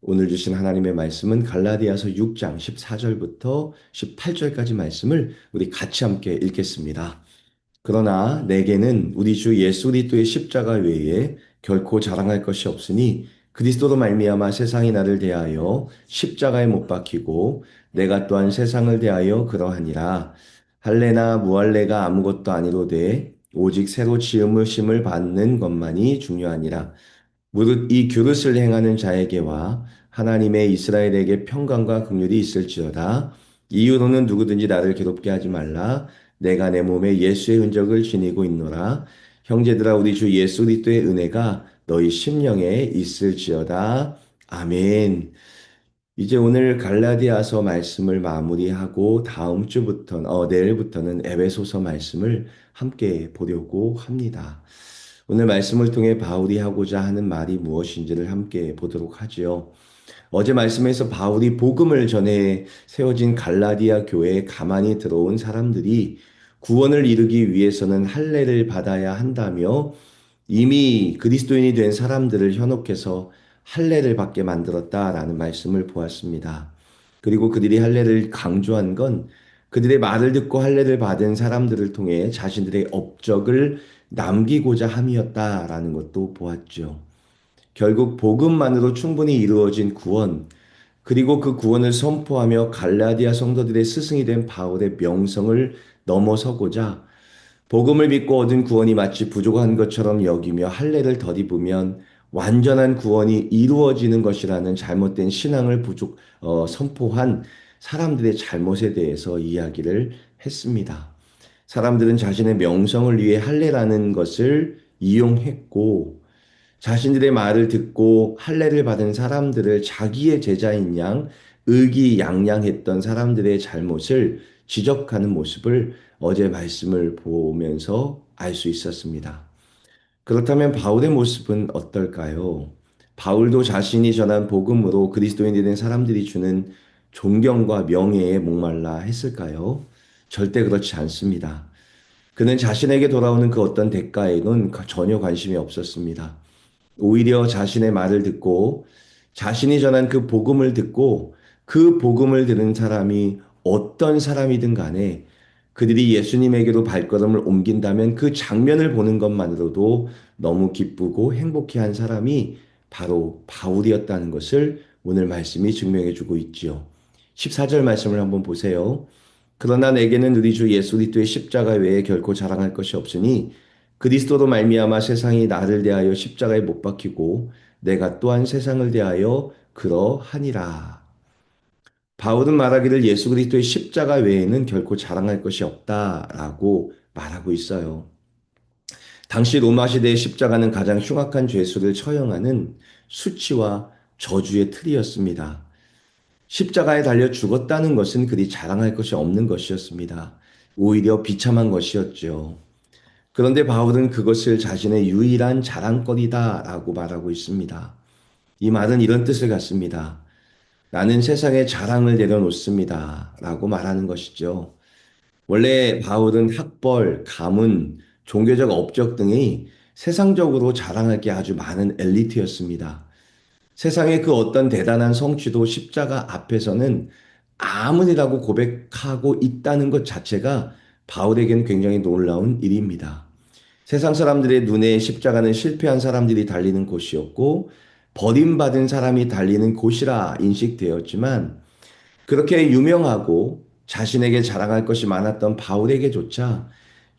오늘 주신 하나님의 말씀은 갈라디아서 6장 14절부터 18절까지 말씀을 우리 같이 함께 읽겠습니다. 그러나 내게는 우리 주 예수 그리스도의 십자가 외에 결코 자랑할 것이 없으니 그리스도로 말미암아 세상이 나를 대하여 십자가에 못 박히고 내가 또한 세상을 대하여 그러하니라. 할례나 무할례가 아무것도 아니로되 오직 새로 지음으심을 받는 것만이 중요하니라. 무릇 이 교릇을 행하는 자에게와 하나님의 이스라엘에게 평강과 긍휼이 있을지어다. 이유로는 누구든지 나를 괴롭게 하지 말라. 내가 내 몸에 예수의 흔적을 지니고 있노라. 형제들아 우리 주 예수 그리스도의 은혜가 너희 심령에 있을지어다. 아멘. 이제 오늘 갈라디아서 말씀을 마무리하고 다음 주부터 내일부터는 에베소서 말씀을 함께 보려고 합니다. 오늘 말씀을 통해 바울이 하고자 하는 말이 무엇인지를 함께 보도록 하지요. 어제 말씀에서 바울이 복음을 전해 세워진 갈라디아 교회에 가만히 들어온 사람들이 구원을 이루기 위해서는 할례를 받아야 한다며 이미 그리스도인이 된 사람들을 현혹해서 할례를 받게 만들었다라는 말씀을 보았습니다. 그리고 그들이 할례를 강조한 건 그들의 말을 듣고 할례를 받은 사람들을 통해 자신들의 업적을 남기고자 함이었다라는 것도 보았죠. 결국 복음만으로 충분히 이루어진 구원, 그리고 그 구원을 선포하며 갈라디아 성도들의 스승이 된 바울의 명성을 넘어서고자 복음을 믿고 얻은 구원이 마치 부족한 것처럼 여기며 할례를 덧입으면 완전한 구원이 이루어지는 것이라는 잘못된 신앙을 선포한 사람들의 잘못에 대해서 이야기를 했습니다. 사람들은 자신의 명성을 위해 할례라는 것을 이용했고 자신들의 말을 듣고 할례를 받은 사람들을 자기의 제자인 양 의기양양했던 사람들의 잘못을 지적하는 모습을 어제 말씀을 보면서 알 수 있었습니다. 그렇다면 바울의 모습은 어떨까요? 바울도 자신이 전한 복음으로 그리스도인이 된 사람들이 주는 존경과 명예에 목말라 했을까요? 절대 그렇지 않습니다. 그는 자신에게 돌아오는 그 어떤 대가에는 전혀 관심이 없었습니다. 오히려 자신의 말을 듣고 자신이 전한 그 복음을 듣고 그 복음을 들은 사람이 어떤 사람이든 간에 그들이 예수님에게로 발걸음을 옮긴다면 그 장면을 보는 것만으로도 너무 기쁘고 행복해한 사람이 바로 바울이었다는 것을 오늘 말씀이 증명해 주고 있지요. 14절 말씀을 한번 보세요. 그러나 내게는 우리 주 예수 그리스도의 십자가 외에 결코 자랑할 것이 없으니 그리스도로 말미암아 세상이 나를 대하여 십자가에 못 박히고 내가 또한 세상을 대하여 그러하니라. 바울은 말하기를 예수 그리스도의 십자가 외에는 결코 자랑할 것이 없다라고 말하고 있어요. 당시 로마 시대의 십자가는 가장 흉악한 죄수를 처형하는 수치와 저주의 틀이었습니다. 십자가에 달려 죽었다는 것은 그리 자랑할 것이 없는 것이었습니다. 오히려 비참한 것이었죠. 그런데 바울은 그것을 자신의 유일한 자랑거리다라고 말하고 있습니다. 이 말은 이런 뜻을 갖습니다. 나는 세상에 자랑을 내려놓습니다. 라고 말하는 것이죠. 원래 바울은 학벌, 가문, 종교적 업적 등이 세상적으로 자랑할 게 아주 많은 엘리트였습니다. 세상의 그 어떤 대단한 성취도 십자가 앞에서는 아무리라고 고백하고 있다는 것 자체가 바울에게는 굉장히 놀라운 일입니다. 세상 사람들의 눈에 십자가는 실패한 사람들이 달리는 곳이었고 버림받은 사람이 달리는 곳이라 인식되었지만 그렇게 유명하고 자신에게 자랑할 것이 많았던 바울에게조차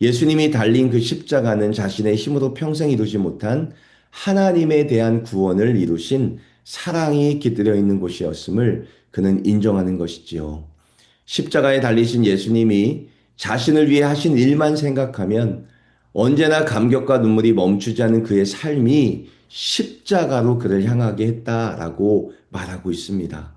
예수님이 달린 그 십자가는 자신의 힘으로 평생 이루지 못한 하나님에 대한 구원을 이루신 사랑이 깃들여 있는 곳이었음을 그는 인정하는 것이지요. 십자가에 달리신 예수님이 자신을 위해 하신 일만 생각하면 언제나 감격과 눈물이 멈추지 않은 그의 삶이 십자가로 그를 향하게 했다라고 말하고 있습니다.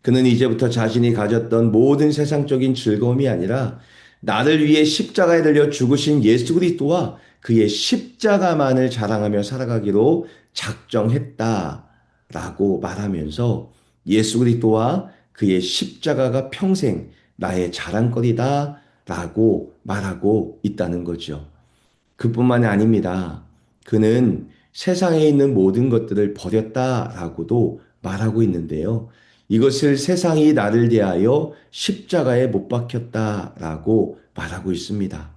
그는 이제부터 자신이 가졌던 모든 세상적인 즐거움이 아니라 나를 위해 십자가에 달려 죽으신 예수 그리스도와 그의 십자가만을 자랑하며 살아가기로 작정했다라고 말하면서 예수 그리스도와 그의 십자가가 평생 나의 자랑거리다라고 말하고 있다는 거죠. 그뿐만이 아닙니다. 그는 세상에 있는 모든 것들을 버렸다라고도 말하고 있는데요. 이것을 세상이 나를 대하여 십자가에 못 박혔다라고 말하고 있습니다.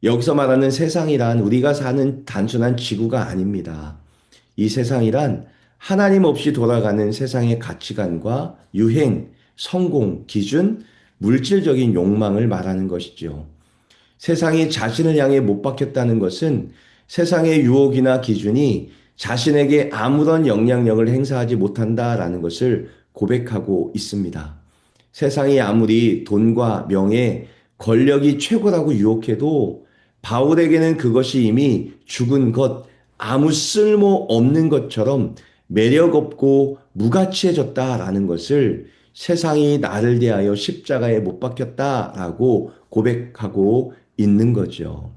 여기서 말하는 세상이란 우리가 사는 단순한 지구가 아닙니다. 이 세상이란 하나님 없이 돌아가는 세상의 가치관과 유행, 성공, 기준, 물질적인 욕망을 말하는 것이죠. 세상이 자신을 향해 못 박혔다는 것은 세상의 유혹이나 기준이 자신에게 아무런 영향력을 행사하지 못한다라는 것을 고백하고 있습니다. 세상이 아무리 돈과 명예, 권력이 최고라고 유혹해도 바울에게는 그것이 이미 죽은 것, 아무 쓸모 없는 것처럼 매력 없고 무가치해졌다라는 것을 세상이 나를 대하여 십자가에 못 박혔다라고 고백하고 있는 거죠.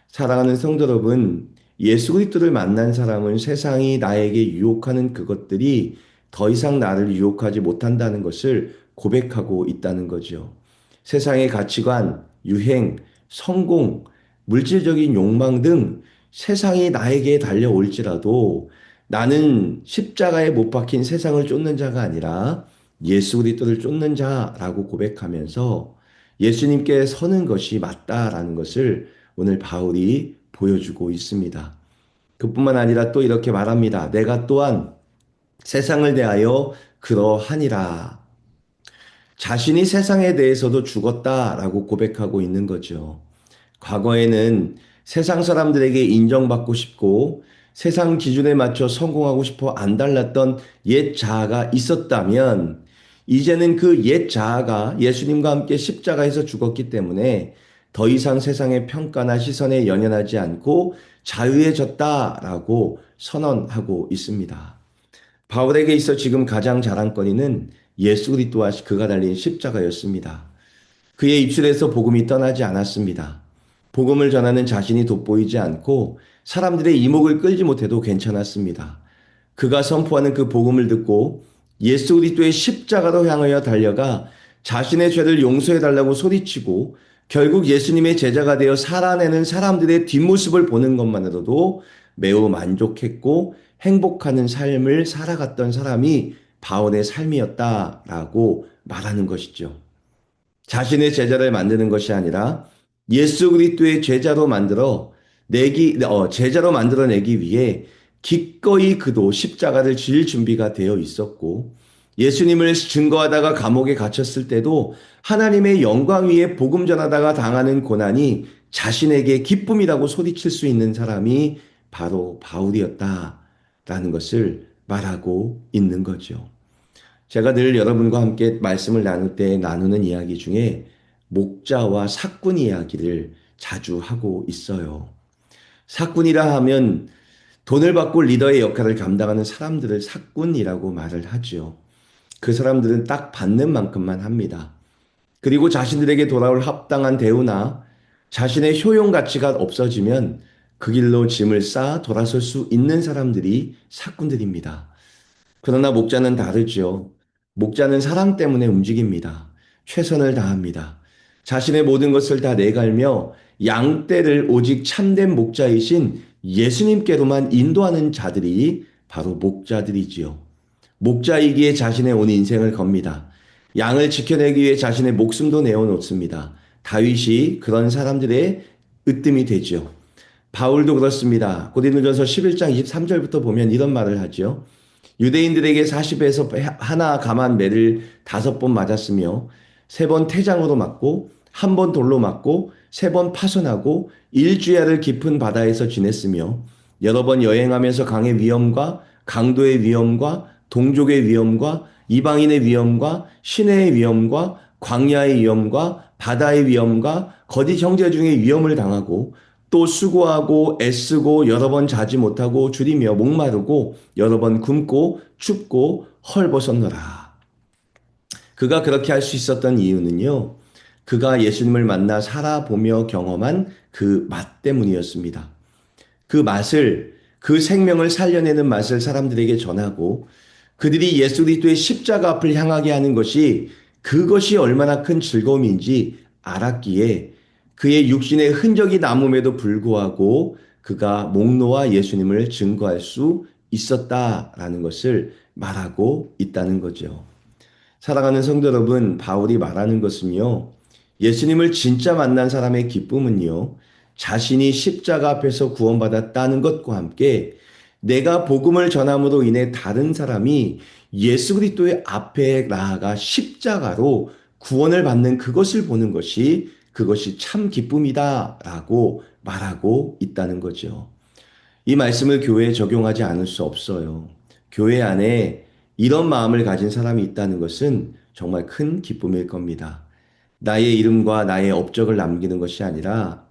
사랑하는 성도 여러분, 예수 그리스도를 만난 사람은 세상이 나에게 유혹하는 그것들이 더 이상 나를 유혹하지 못한다는 것을 고백하고 있다는 거죠. 세상의 가치관, 유행, 성공, 물질적인 욕망 등 세상이 나에게 달려올지라도 나는 십자가에 못 박힌 세상을 쫓는 자가 아니라 예수 그리스도를 쫓는 자라고 고백하면서 예수님께 서는 것이 맞다라는 것을 오늘 바울이 보여주고 있습니다. 그뿐만 아니라 또 이렇게 말합니다. 내가 또한 세상을 대하여 그러하니라. 자신이 세상에 대해서도 죽었다라고 고백하고 있는 거죠. 과거에는 세상 사람들에게 인정받고 싶고 세상 기준에 맞춰 성공하고 싶어 안달났던 옛 자아가 있었다면 이제는 그 옛 자아가 예수님과 함께 십자가에서 죽었기 때문에 더 이상 세상의 평가나 시선에 연연하지 않고 자유해졌다라고 선언하고 있습니다. 바울에게 있어 지금 가장 자랑거리는 예수 그리스도와 그가 달린 십자가였습니다. 그의 입술에서 복음이 떠나지 않았습니다. 복음을 전하는 자신이 돋보이지 않고 사람들의 이목을 끌지 못해도 괜찮았습니다. 그가 선포하는 그 복음을 듣고 예수 그리스도의 십자가로 향하여 달려가 자신의 죄를 용서해 달라고 소리치고 결국 예수님의 제자가 되어 살아내는 사람들의 뒷모습을 보는 것만으로도 매우 만족했고 행복하는 삶을 살아갔던 사람이 바울의 삶이었다라고 말하는 것이죠. 자신의 제자를 만드는 것이 아니라 예수 그리스도의 제자로 만들어내기 위해 기꺼이 그도 십자가를 질 준비가 되어 있었고 예수님을 증거하다가 감옥에 gat혔을 때도 하나님의 영광 위에 복음 전하다가 당하는 고난이 자신에게 기쁨이라고 소리칠 수 있는 사람이 바로 바울이었다라는 것을 말하고 있는 거죠. 제가 늘 여러분과 함께 말씀을 나눌 때 나누는 이야기 중에 목자와 사꾼 이야기를 자주 하고 있어요. 사꾼이라 하면 돈을 받고 리더의 역할을 감당하는 사람들을 사꾼이라고 말을 하죠. 그 사람들은 딱 받는 만큼만 합니다. 그리고 자신들에게 돌아올 합당한 대우나 자신의 효용 가치가 없어지면 그 길로 짐을 싸 돌아설 수 있는 사람들이 사꾼들입니다. 그러나 목자는 다르죠. 목자는 사랑 때문에 움직입니다. 최선을 다합니다. 자신의 모든 것을 다 내갈며 양떼를 오직 참된 목자이신 예수님께로만 인도하는 자들이 바로 목자들이지요. 목자이기에 자신의 온 인생을 겁니다. 양을 지켜내기 위해 자신의 목숨도 내어놓습니다. 다윗이 그런 사람들의 으뜸이 되죠. 바울도 그렇습니다. 고린도전서 11장 23절부터 보면 이런 말을 하죠. 유대인들에게 40에서 하나 감한 매를 5번 맞았으며 3번 태장으로 맞고 1번 돌로 맞고 3번 파손하고 일주야를 깊은 바다에서 지냈으며 여러 번 여행하면서 강의 위험과 강도의 위험과 동족의 위험과 이방인의 위험과 시내의 위험과 광야의 위험과 바다의 위험과 거짓 형제 중에 위험을 당하고 또 수고하고 애쓰고 여러 번 자지 못하고 줄이며 목마르고 여러 번 굶고 춥고 헐벗었노라. 그가 그렇게 할 수 있었던 이유는요. 그가 예수님을 만나 살아보며 경험한 그 맛 때문이었습니다. 그 맛을 그 생명을 살려내는 맛을 사람들에게 전하고 그들이 예수 그리스도의 십자가 앞을 향하게 하는 것이 그것이 얼마나 큰 즐거움인지 알았기에 그의 육신의 흔적이 남음에도 불구하고 그가 목 놓아 예수님을 증거할 수 있었다라는 것을 말하고 있다는 거죠. 사랑하는 성도 여러분, 바울이 말하는 것은요, 예수님을 진짜 만난 사람의 기쁨은요, 자신이 십자가 앞에서 구원받았다는 것과 함께 내가 복음을 전함으로 인해 다른 사람이 예수 그리스도의 앞에 나아가 십자가로 구원을 받는 그것을 보는 것이 그것이 참 기쁨이다라고 말하고 있다는 거죠. 이 말씀을 교회에 적용하지 않을 수 없어요. 교회 안에 이런 마음을 가진 사람이 있다는 것은 정말 큰 기쁨일 겁니다. 나의 이름과 나의 업적을 남기는 것이 아니라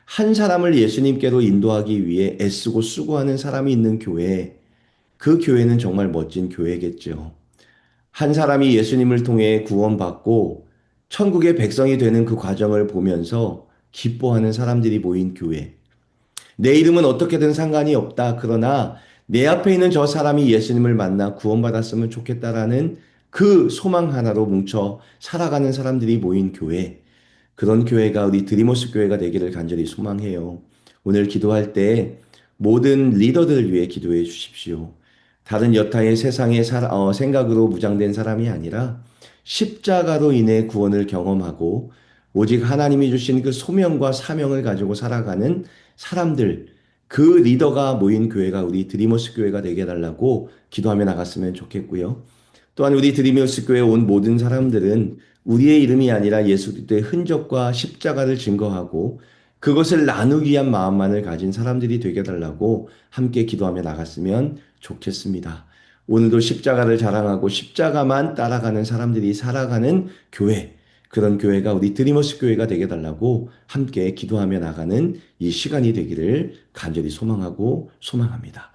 한 사람을 예수님께로 인도하기 위해 애쓰고 수고하는 사람이 있는 교회, 그 교회는 정말 멋진 교회겠죠. 한 사람이 예수님을 통해 구원받고 천국의 백성이 되는 그 과정을 보면서 기뻐하는 사람들이 모인 교회. 내 이름은 어떻게든 상관이 없다. 그러나 내 앞에 있는 저 사람이 예수님을 만나 구원받았으면 좋겠다라는 그 소망 하나로 뭉쳐 살아가는 사람들이 모인 교회. 그런 교회가 우리 드리모스 교회가 되기를 간절히 소망해요. 오늘 기도할 때 모든 리더들을 위해 기도해 주십시오. 다른 여타의 세상의 생각으로 무장된 사람이 아니라 십자가로 인해 구원을 경험하고 오직 하나님이 주신 그 소명과 사명을 가지고 살아가는 사람들, 그 리더가 모인 교회가 우리 드리머스 교회가 되게 해달라고 기도하며 나갔으면 좋겠고요. 또한 우리 드리머스 교회에 온 모든 사람들은 우리의 이름이 아니라 예수 그리스도의 흔적과 십자가를 증거하고 그것을 나누기 위한 마음만을 가진 사람들이 되게 해달라고 함께 기도하며 나갔으면 좋겠습니다. 오늘도 십자가를 자랑하고 십자가만 따라가는 사람들이 살아가는 교회, 그런 교회가 우리 드리머스 교회가 되게 해달라고 함께 기도하며 나가는 이 시간이 되기를 간절히 소망하고 소망합니다.